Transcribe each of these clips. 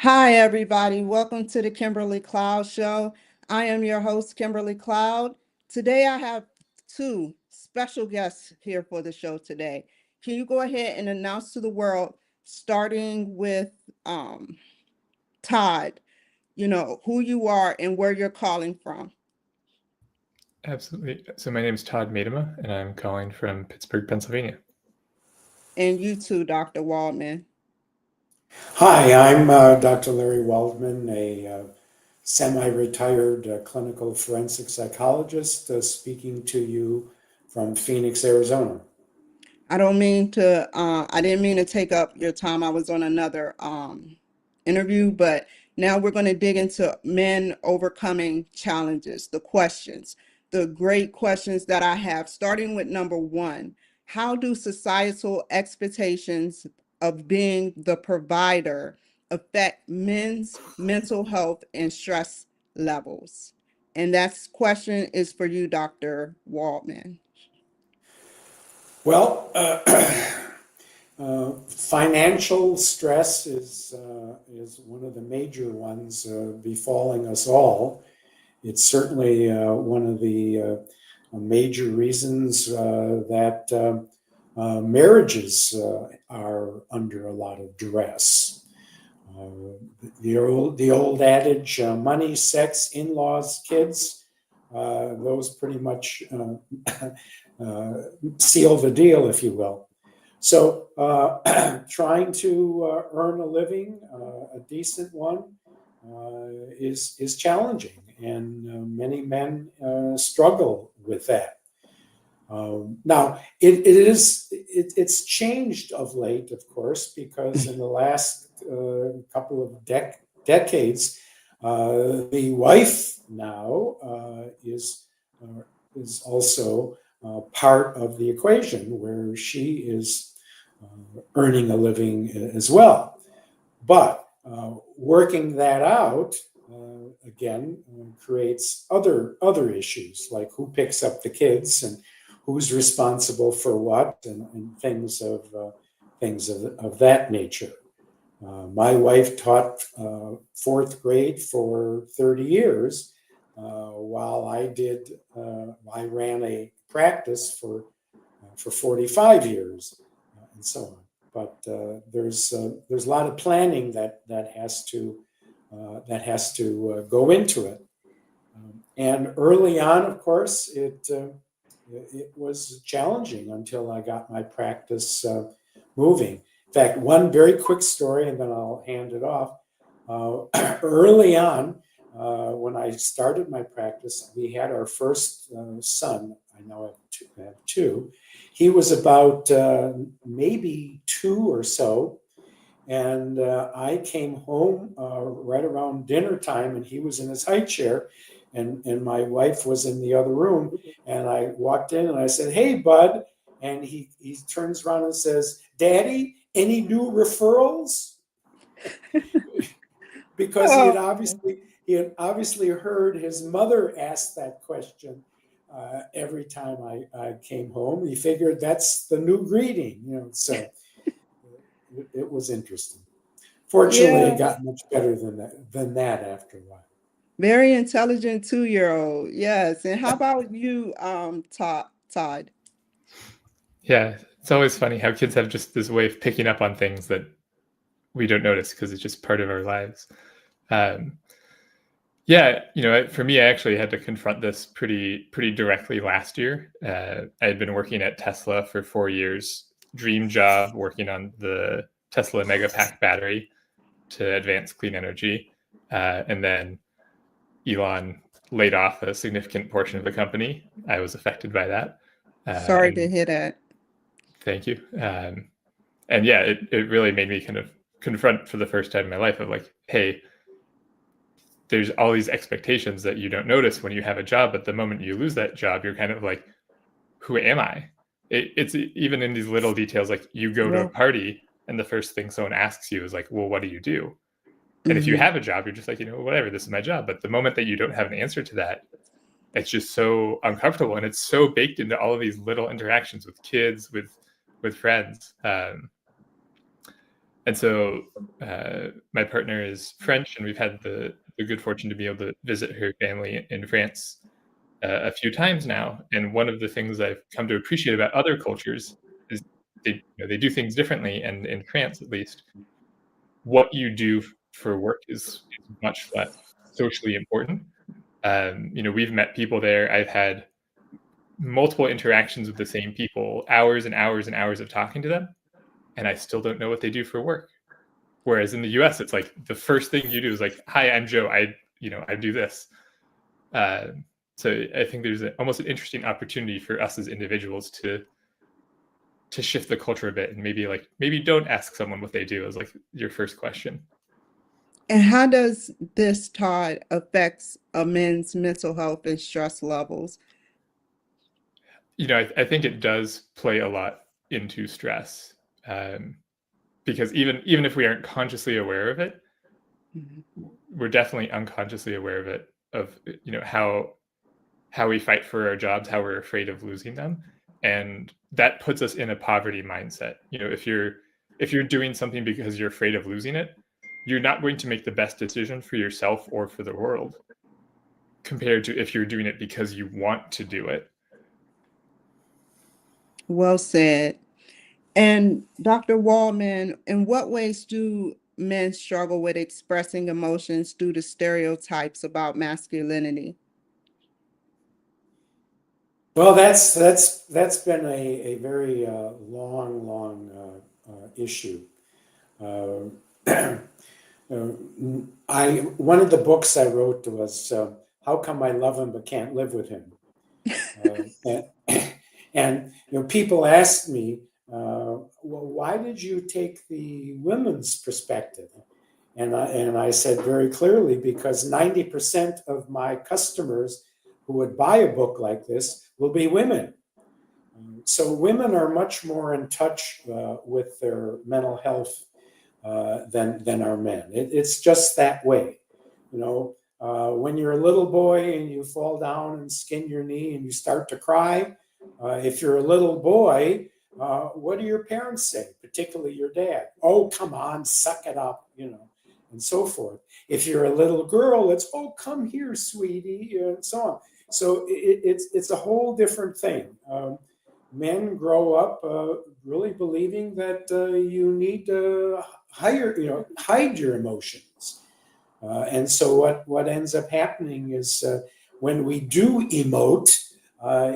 Hi, everybody. Welcome to the Kimberly Cloud Show. I am your host, Kimberly Cloud. Today, I have two special guests here for the show today. Can you go ahead and announce to the world, starting with Todd, who you are and where you're calling from? Absolutely. So my name is Todd Medema, and I'm calling from Pittsburgh, Pennsylvania. And you too, Dr. Waldman. Hi, I'm Dr. Larry Waldman, a semi-retired clinical forensic psychologist speaking to you from Phoenix, Arizona. I didn't mean to take up your time. I was on another interview, but now we're going to dig into men overcoming challenges, the questions, the great questions that I have, starting with number one. How do societal expectations of being the provider affect men's mental health and stress levels? And that question is for you, Dr. Waldman. Well, financial stress is one of the major ones befalling us all. It's certainly one of the major reasons that marriages are under a lot of duress. The old adage, money, sex, in-laws, kids, those pretty much seal the deal, if you will. So trying to earn a living, a decent one, is challenging, and many men struggle with that. Now, it's changed of late, of course, because in the last couple of decades, the wife now is also part of the equation, where she is earning a living as well. But working that out again creates other issues, like who picks up the kids and who's responsible for what, and things of that nature. My wife taught fourth grade for 30 years, while I ran a practice for 45 years, and so on. But there's a lot of planning that has to go into it. And early on, of course, it was challenging until I got my practice moving. In fact, one very quick story, and then I'll hand it off. Early on, when I started my practice, we had our first son. I now have two. He was about maybe 2 or so. And I came home right around dinner time, and he was in his high chair, and my wife was in the other room. And I walked in and I said, "Hey, bud." And he turns around and says, "Daddy, any new referrals?" Because he had obviously heard his mother ask that question every time I came home. He figured that's the new greeting, so it was interesting. Fortunately, it got much better than that after a while. Very intelligent 2-year-old. Yes. And how about you, Todd? Yeah, it's always funny how kids have just this way of picking up on things that we don't notice because it's just part of our lives. For me, I actually had to confront this pretty directly last year. I had been working at Tesla for 4 years, dream job, working on the Tesla Megapack battery to advance clean energy. And then Elon laid off a significant portion of the company. I was affected by that. Sorry to hear that. Thank you. It really made me kind of confront for the first time in my life of like, hey, there's all these expectations that you don't notice when you have a job, but the moment you lose that job, you're kind of like, who am I? It's even in these little details, like you go to a party and the first thing someone asks you is like, well, what do you do? And if you have a job, you're just like, whatever, this is my job. But the moment that you don't have an answer to that, it's just so uncomfortable. And it's so baked into all of these little interactions with kids, with friends. And so my partner is French, and we've had the good fortune to be able to visit her family in France a few times now. And one of the things I've come to appreciate about other cultures is they do things differently. And in France, at least, what you do for work is much less socially important. We've met people there. I've had multiple interactions with the same people, hours and hours and hours of talking to them, and I still don't know what they do for work. Whereas in the US, it's like the first thing you do is like, "Hi, I'm Joe. I do this." So I think there's almost an interesting opportunity for us as individuals to shift the culture a bit, and maybe don't ask someone what they do as like your first question. And how does this, Todd, affects a man's mental health and stress levels? I think it does play a lot into stress, because even if we aren't consciously aware of it, we're definitely unconsciously aware of it, of how we fight for our jobs, how we're afraid of losing them, and that puts us in a poverty mindset. If you're doing something because you're afraid of losing it, you're not going to make the best decision for yourself or for the world, compared to if you're doing it because you want to do it. Well said. And Dr. Waldman, in what ways do men struggle with expressing emotions due to stereotypes about masculinity? Well, that's been a very long issue. Uh, one of the books I wrote was "How Come I Love Him But Can't Live with Him," and people ask me, "Well, why did you take the women's perspective?" And I said very clearly, because 90% of my customers who would buy a book like this will be women. So women are much more in touch with their mental health than our men. It's just that way. When you're a little boy and you fall down and skin your knee and you start to cry, if you're a little boy, what do your parents say, particularly your dad? "Oh, come on, suck it up," and so forth. If you're a little girl, it's, "Oh, come here, sweetie," and so on. So it's a whole different thing. Men grow up really believing that you need to hide your emotions, and so what ends up happening is when we do emote,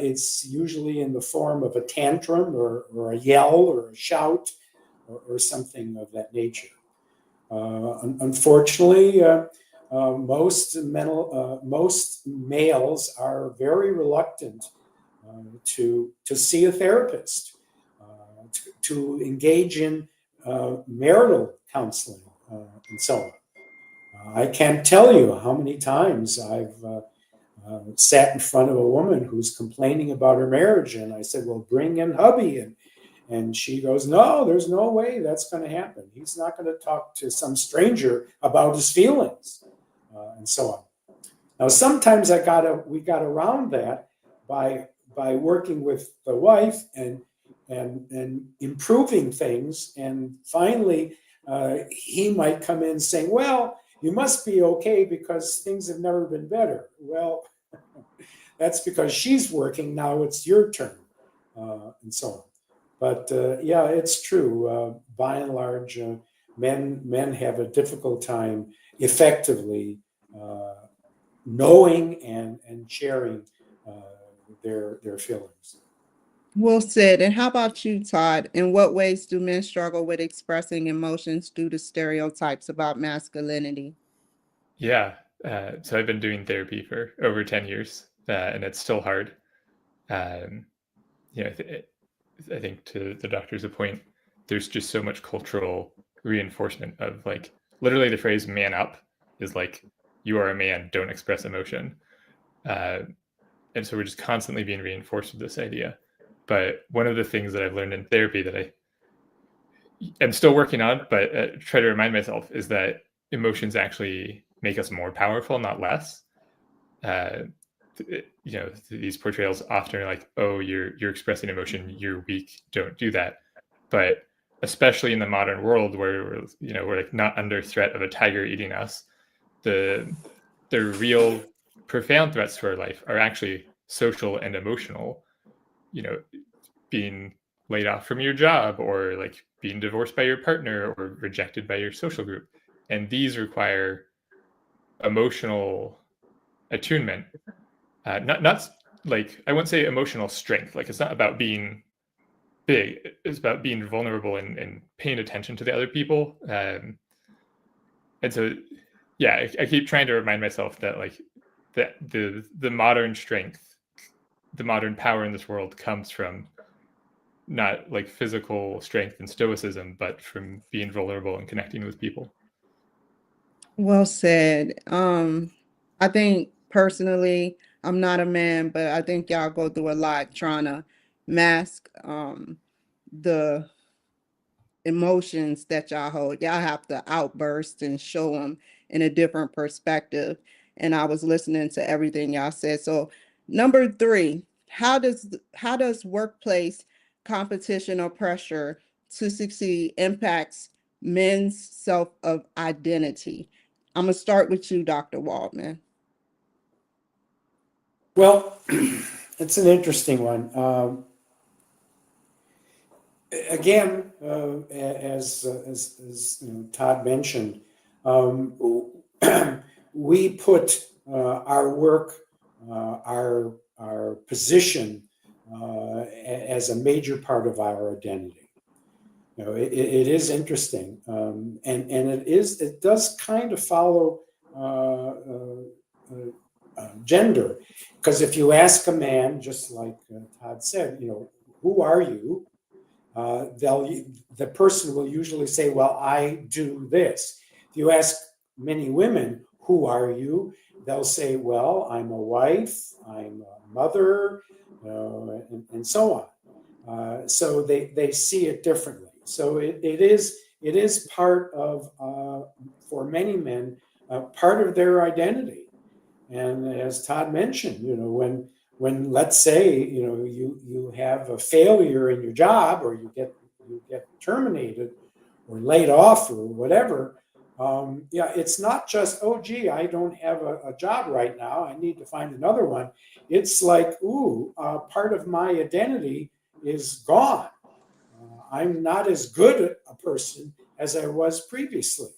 it's usually in the form of a tantrum or a yell or a shout or something of that nature. Unfortunately, most males are very reluctant to see a therapist, to engage in marital counseling, and so on. I can't tell you how many times I've sat in front of a woman who's complaining about her marriage, and I said, "Well, bring in hubby," and she goes, "No, there's no way that's going to happen. He's not going to talk to some stranger about his feelings," and so on. Now, sometimes we got around that by working with the wife and improving things, and finally he might come in saying, "Well, you must be okay because things have never been better." Well, that's because she's working, now it's your turn, and so on. But yeah, it's true. By and large, men have a difficult time effectively knowing and sharing their feelings. Well said. And how about you, Todd? In what ways do men struggle with expressing emotions due to stereotypes about masculinity? Yeah. So I've been doing therapy for over 10 years, and it's still hard. Um, I think to the doctor's point, there's just so much cultural reinforcement of like literally the phrase "man up" is like, you are a man, don't express emotion. And so we're just constantly being reinforced with this idea. But one of the things that I've learned in therapy that I am still working on, but try to remind myself, is that emotions actually make us more powerful, not less. These portrayals often are like, "Oh, you're expressing emotion, you're weak, don't do that." But especially in the modern world where we're like not under threat of a tiger eating us, the real profound threats to our life are actually social and emotional. Being laid off from your job, or like being divorced by your partner, or rejected by your social group. And these require emotional attunement. Not like, I wouldn't say emotional strength. Like, it's not about being big. It's about being vulnerable and paying attention to the other people. And so, yeah, I keep trying to remind myself that like that the modern strength, the modern power in this world comes from not like physical strength and stoicism, but from being vulnerable and connecting with people. Well said. I think personally, I'm not a man, but I think y'all go through a lot trying to mask the emotions that y'all hold. Y'all have to outburst and show them in a different perspective. And I was listening to everything y'all said. So number 3, how does workplace competition or pressure to succeed impacts men's self of identity? I'm gonna start with you, Dr. Waldman. Well, it's an interesting one. Again, as Todd mentioned, we put our work, our position as a major part of our identity. It is interesting, and it does kind of follow gender, because if you ask a man, just like Todd said, who are you? The person will usually say, well, I do this. If you ask many women, who are you? They'll say, well, I'm a wife, I'm a mother, and so on. So they see it differently. So it is part of, for many men, part of their identity. And as Todd mentioned, when let's say you have a failure in your job, or you get terminated or laid off or whatever, it's not just, oh gee, I don't have a job right now, I need to find another one. It's like, part of my identity is gone. I'm not as good a person as I was previously,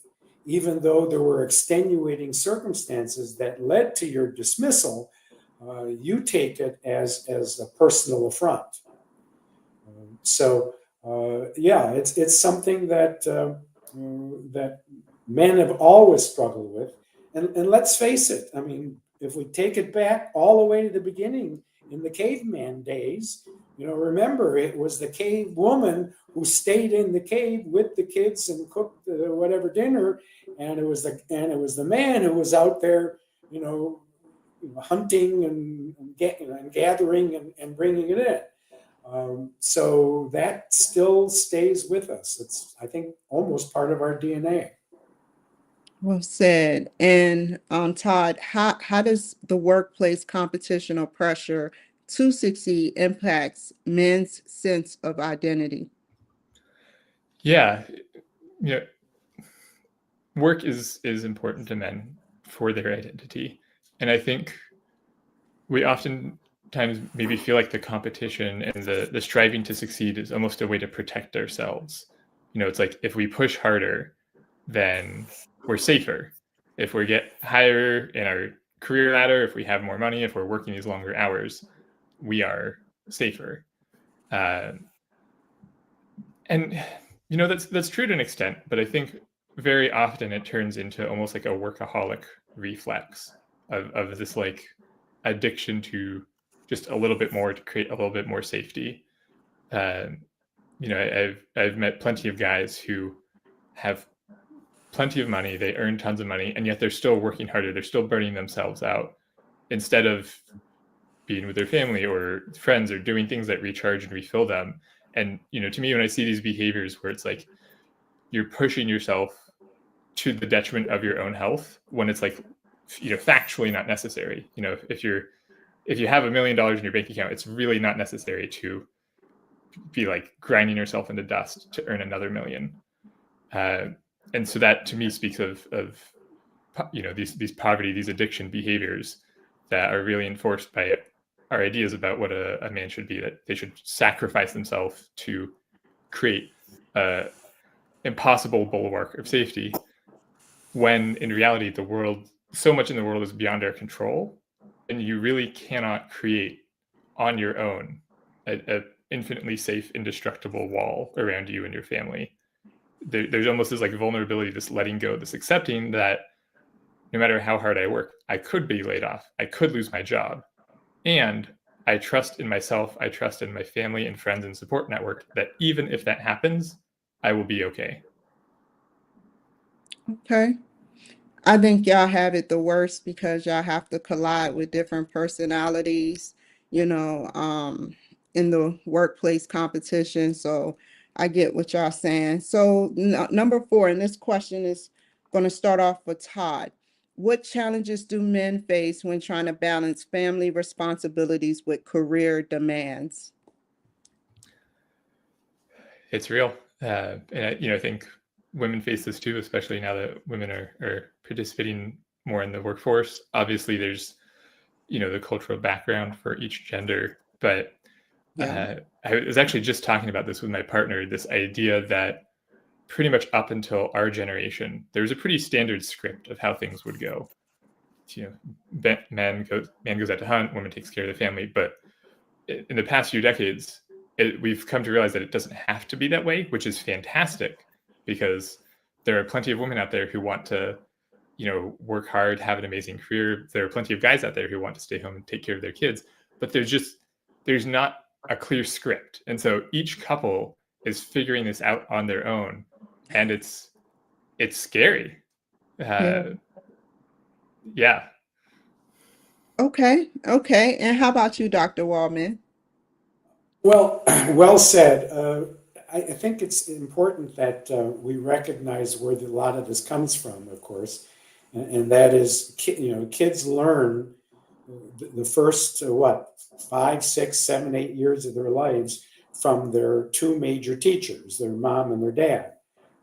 even though there were extenuating circumstances that led to your dismissal. You take it as a personal affront. It's something that men have always struggled with. And let's face it, I mean, if we take it back all the way to the beginning, in the caveman days, remember, it was the cave woman who stayed in the cave with the kids and cooked whatever dinner, and it was the man who was out there, hunting and gathering and bringing it in. So that still stays with us. It's, I think, almost part of our DNA. Well said. And Todd, how does the workplace competition or pressure to succeed impacts men's sense of identity? Yeah, work is important to men for their identity. And I think we oftentimes maybe feel like the competition and the striving to succeed is almost a way to protect ourselves. It's like, if we push harder, then we're safer. If we get higher in our career ladder, if we have more money, if we're working these longer hours, we are safer. And that's true to an extent, but I think very often it turns into almost like a workaholic reflex of this like addiction to just a little bit more, to create a little bit more safety. I've met plenty of guys who have plenty of money, they earn tons of money, and yet they're still working harder, they're still burning themselves out, instead of being with their family or friends or doing things that recharge and refill them. And to me, when I see these behaviors where it's like you're pushing yourself to the detriment of your own health, when it's like factually not necessary. If you have $1 million in your bank account, it's really not necessary to be like grinding yourself into dust to earn another million. And so that to me speaks of these poverty, these addiction behaviors that are really enforced by our ideas about what a man should be, that they should sacrifice themselves to create a impossible bulwark of safety, when in reality so much in the world is beyond our control, and you really cannot create on your own a infinitely safe, indestructible wall around you and your family. There's almost this like vulnerability, this letting go, this accepting that no matter how hard I work, I could be laid off, I could lose my job. And I trust in myself, I trust in my family and friends and support network that even if that happens, I will be okay. Okay. I think y'all have it the worst because y'all have to collide with different personalities, in the workplace competition. So I get what y'all saying. So number 4, and this question is going to start off with Todd. What challenges do men face when trying to balance family responsibilities with career demands? It's real. And I think women face this too, especially now that women are participating more in the workforce. Obviously, there's, the cultural background for each gender. But Yeah. I was actually just talking about this with my partner, this idea that pretty much up until our generation, there was a pretty standard script of how things would go. Man goes out to hunt, woman takes care of the family. But in the past few decades, we've come to realize that it doesn't have to be that way, which is fantastic, because there are plenty of women out there who want to, work hard, have an amazing career. There are plenty of guys out there who want to stay home and take care of their kids, but there's not a clear script. And so each couple is figuring this out on their own, and it's scary. Yeah. Okay. And how about you, Dr. Waldman? Well, well said. I think it's important that we recognize where a lot of this comes from, of course, and that is, kids learn the first 5, 6, 7, 8 years of their lives from their 2 major teachers, their mom and their dad.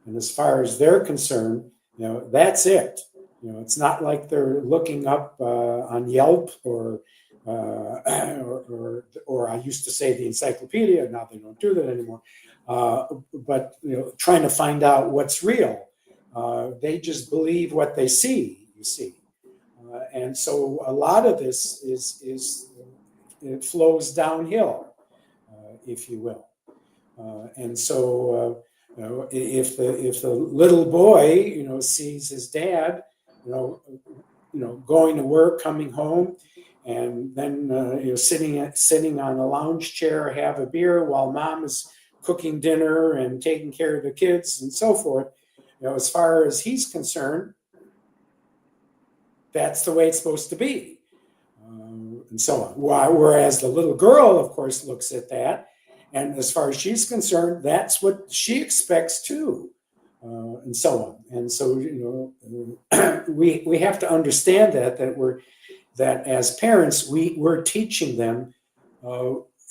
And as far as they're concerned, that's it. It's not like they're looking up on Yelp or I used to say the encyclopedia. Now they don't do that anymore. But trying to find out what's real. They just believe what they see. You see, and so a lot of this it flows downhill, if you will. And so if the little boy sees his dad going to work, coming home, and then sitting on a lounge chair, have a beer while mom is cooking dinner and taking care of the kids and so forth, as far as he's concerned, that's the way it's supposed to be, and so on. Whereas the little girl, of course, looks at that, and as far as she's concerned, that's what she expects too, and so on. And so we have to understand that as parents we're teaching them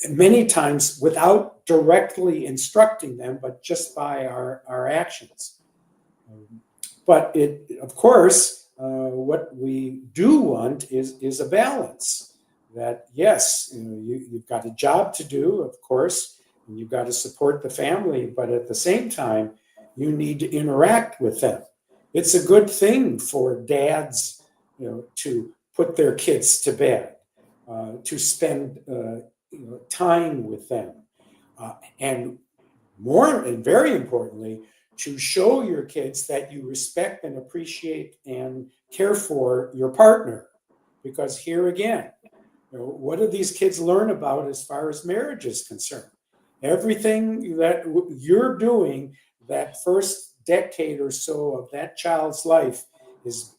many times without directly instructing them, but just by our actions. But of course, what we do want is a balance. That yes, you've got a job to do, of course, and you've got to support the family, but at the same time, you need to interact with them. It's a good thing for dads, to put their kids to bed, to spend time with them, and very importantly, to show your kids that you respect and appreciate and care for your partner. Because here again, what do these kids learn about as far as marriage is concerned? Everything that you're doing that first decade or so of that child's life is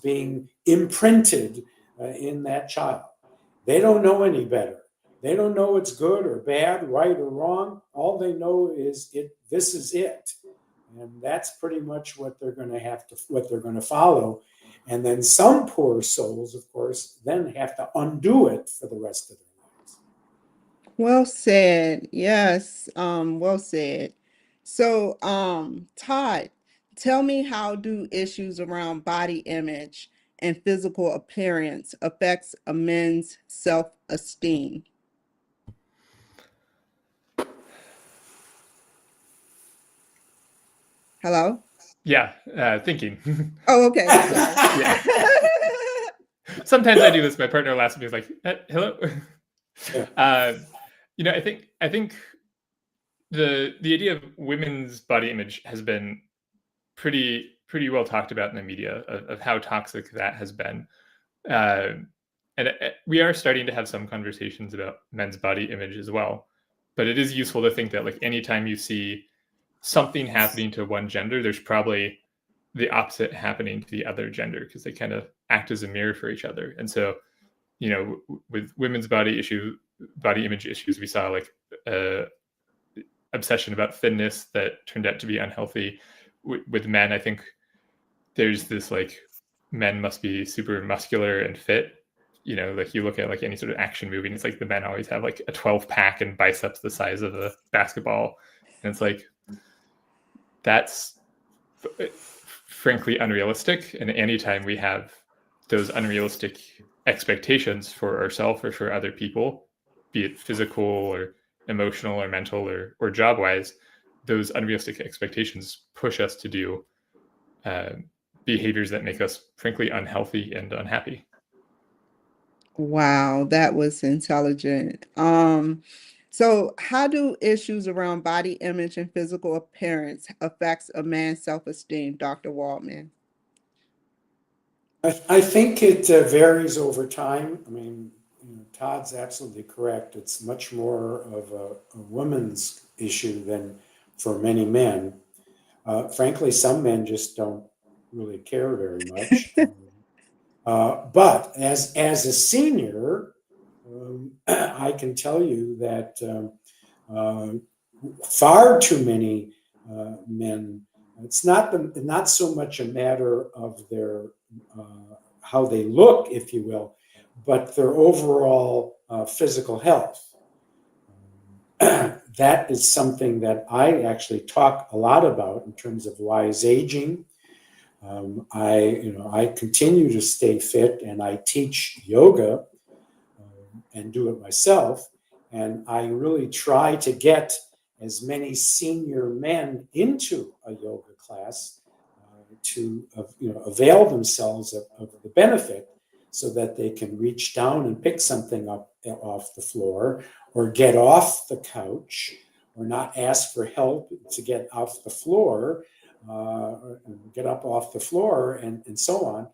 being imprinted in that child. They don't know any better. They don't know what's good or bad, right or wrong. All they know is this is it. And that's pretty much what they're going to follow. And then some poor souls, of course, then have to undo it for the rest of their lives. Well said. Yes, well said. So, Todd, tell me, how do issues around body image and physical appearance affects a man's self-esteem? Hello? Yeah, thinking. Oh, okay. Sorry. Yeah. Sometimes I do this. My partner laughs at me, is like, "Hello." Yeah. I think the idea of women's body image has been pretty well talked about in the media, of how toxic that has been. Uh, and we are starting to have some conversations about men's body image as well. But it is useful to think that, like, anytime you see something happening to one gender, there's probably the opposite happening to the other gender, because they kind of act as a mirror for each other. And so, with women's body image issues, we saw like obsession about thinness that turned out to be unhealthy. With men, I think there's this, like, men must be super muscular and fit. Like, you look at like any sort of action movie, and it's like the men always have like a 12 pack and biceps the size of a basketball. And it's like, that's frankly unrealistic. And anytime we have those unrealistic expectations for ourselves or for other people, be it physical or emotional or mental or job wise, those unrealistic expectations push us to do behaviors that make us frankly unhealthy and unhappy. Wow, that was intelligent. So how do issues around body image and physical appearance affects a man's self-esteem, Dr. Waldman? I think it varies over time. I mean, Todd's absolutely correct. It's much more of a woman's issue than for many men. Frankly, some men just don't really care very much. But as a senior, I can tell you that far too many men. It's not so much a matter of their how they look, if you will, but their overall physical health. That is something that I actually talk a lot about in terms of wise aging. I continue to stay fit, and I teach yoga and do it myself. And I really try to get as many senior men into a yoga class to avail themselves of the benefit, so that they can reach down and pick something up off the floor, or get off the couch, or not ask for help to get off the floor, get up off the floor, and so on.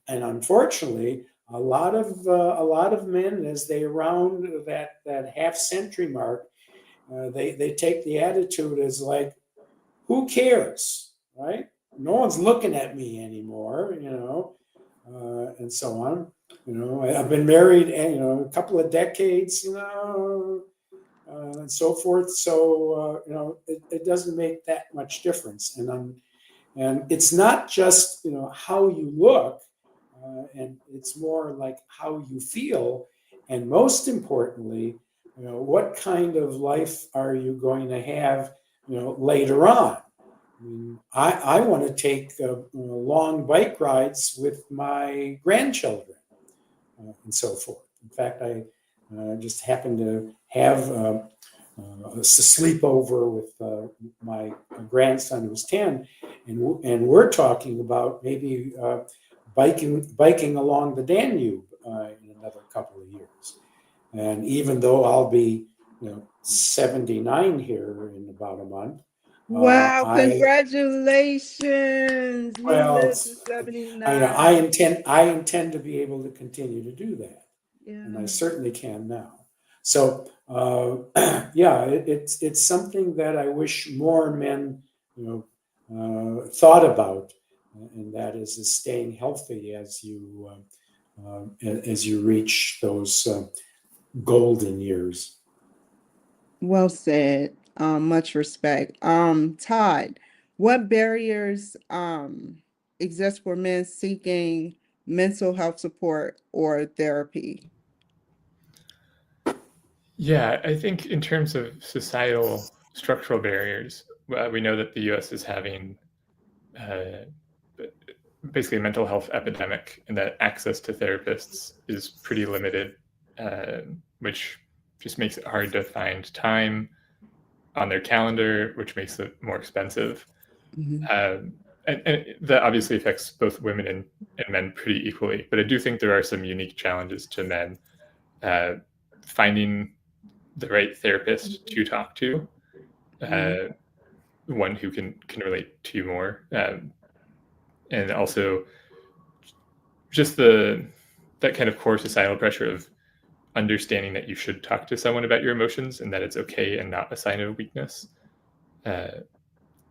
And unfortunately, a lot of men, as they round that half century mark, they take the attitude as like, who cares, right? No one's looking at me anymore, and so on. I've been married, a couple of decades, and so forth. So it doesn't make that much difference, and it's not just how you look, and it's more like how you feel, and most importantly, what kind of life are you going to have, later on. I mean, I want to take long bike rides with my grandchildren, and so forth. In fact, I just happened to have a sleepover with my grandson, who's 10, and we're talking about maybe biking along the Danube in another couple of years. And even though I'll be 79 here in about a month, Wow, congratulations. You live to I 79. intend to be able to continue to do that, and I Yeah. certainly can now. So yeah, it's something that I wish more men thought about, and that is staying healthy as you reach those golden years. Well said. Much respect. Todd, what barriers exist for men seeking mental health support or therapy? Yeah, I think in terms of societal structural barriers, we know that the U.S. is having uh, basically a mental health epidemic, and that access to therapists is pretty limited, which just makes it hard to find time on their calendar, which makes it more expensive. Mhm. And that obviously affects both women and men pretty equally. But I do think there are some unique challenges to men. Uh, Finding the right therapist to talk to, Mhm. one who can relate to you more, and also just that kind of core societal pressure of understanding that you should talk to someone about your emotions and that it's okay and not a sign of weakness. Uh,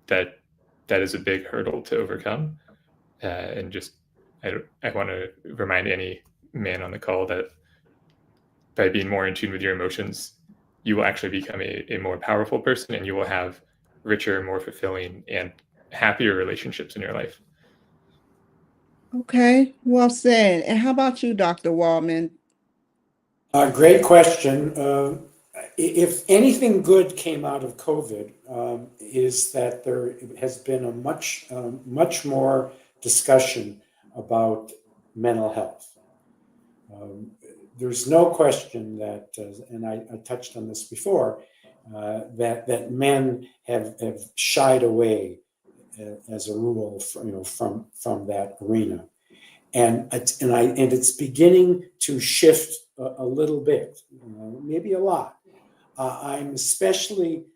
that is a big hurdle to overcome. And just I want to remind any man on the call that by being more in tune with your emotions, you will actually become a more powerful person, and you will have richer, more fulfilling, and happier relationships in your life. Okay, well said. And how about you, Dr. Waldman? Great question. If anything good came out of COVID, is that there has been a much more discussion about mental health. There's no question that, and I touched on this before, that men have shied away as a rule from that arena. And it's beginning to shift a little bit, maybe a lot. I'm especially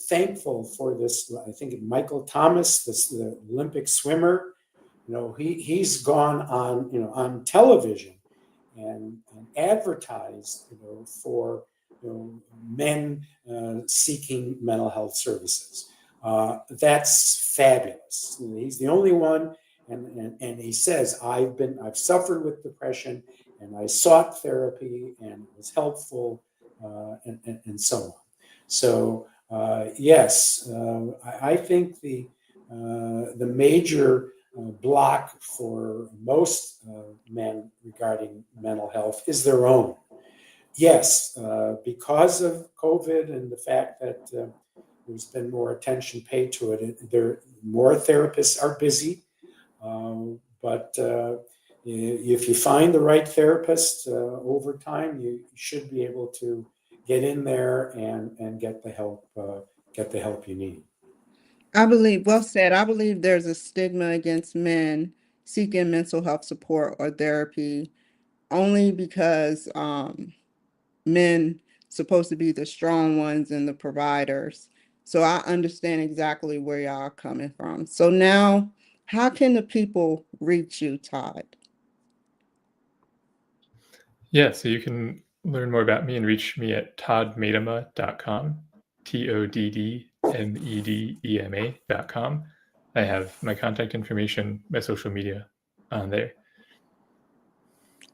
thankful for this. I think Michael Thomas, the Olympic swimmer, he's gone on television and advertised, for men seeking mental health services. That's fabulous. He's the only one. And he says, I've suffered with depression, and I sought therapy, and it was helpful, and so on. So yes, I think the major block for most men regarding mental health is their own. Yes, because of COVID and the fact that there's been more attention paid to it, more therapists are busy. But if you find the right therapist over time, you should be able to get in there and get the help you need. Well said. I believe there's a stigma against men seeking mental health support or therapy only because men supposed to be the strong ones and the providers. So I understand exactly where y'all are coming from. So now, how can the people reach you, Todd? Yeah, so you can learn more about me and reach me at toddmedema.com, TODDMEDEMA.com. I have my contact information, my social media on there.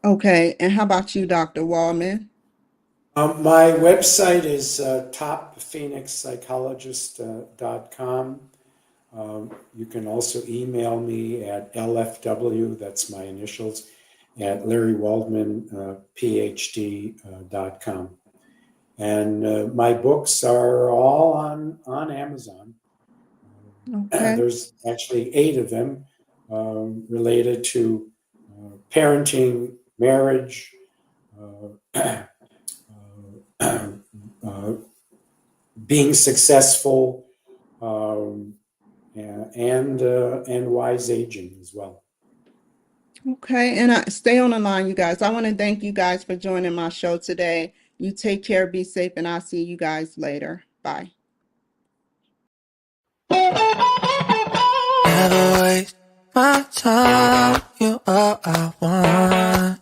Okay, and how about you, Dr. Waldman? My website is topphoenixpsychologist.com. You can also email me at LFW, that's my initials, at LarryWaldmanPhD.com. And my books are all on Amazon. Okay. There's actually 8 of them related to parenting, marriage, being successful, and wise aging as well. Okay, and stay on the line, you guys. I want to thank you guys for joining my show today. You take care, be safe, and I'll see you guys later. Bye. Never waste my time, you all I want.